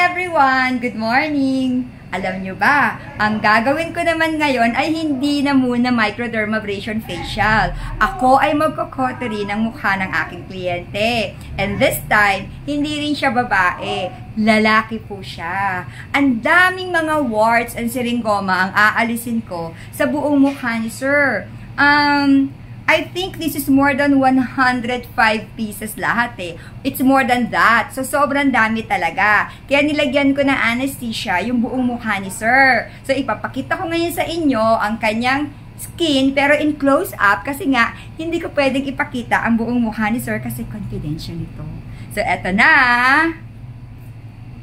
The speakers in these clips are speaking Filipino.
everyone! Good morning! Alam nyo ba, ang gagawin ko naman ngayon ay hindi na muna microdermabrasion facial. Ako ay magkukotary ng mukha ng aking kliyente. And this time, hindi rin siya babae. Lalaki po siya. Ang daming mga warts and siringoma ang aalisin ko sa buong mukha ni Sir. I think this is more than 105 pieces lahat eh. It's more than that. So, sobrang dami talaga. Kaya nilagyan ko ng anesthesia yung buong mukha ni Sir. So, ipapakita ko ngayon sa inyo ang kanyang skin, pero in close-up kasi nga, hindi ko pwedeng ipakita ang buong mukha ni Sir kasi confidential ito. So, eto na.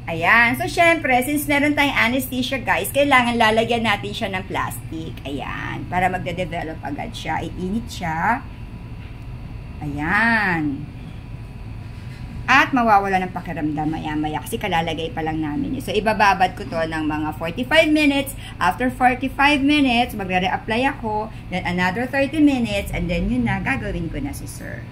Ayan. So, syempre, since meron tayong anesthesia, guys, kailangan lalagyan natin siya ng plastic. Ayan. Para magde-develop agad siya. Iinit siya. Ayan. At mawawala ng pakiramdam maya-maya kasi kalalagay pa lang namin. So, ibababad ko to ng mga 45 minutes. After 45 minutes, magre-reapply ako. Then, another 30 minutes. And then, yun na, gagawin ko na si Sir.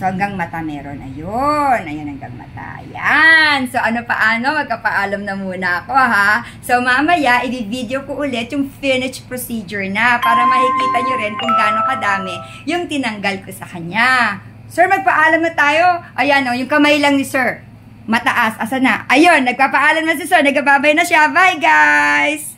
So, hanggang mata meron. Ayun. Ayun, hanggang mata. Ayan. So, paano? Magkapaalam na muna ako, ha? So, mamaya, i-video ko ulit yung finished procedure na para makikita nyo rin kung gaano kadami yung tinanggal ko sa kanya. Sir, magpaalam na tayo. Ayan, o, yung kamay lang ni Sir. Mataas. Asa na? Ayun, nagpapaalam na si Sir. Nagbabay na siya. Bye, guys!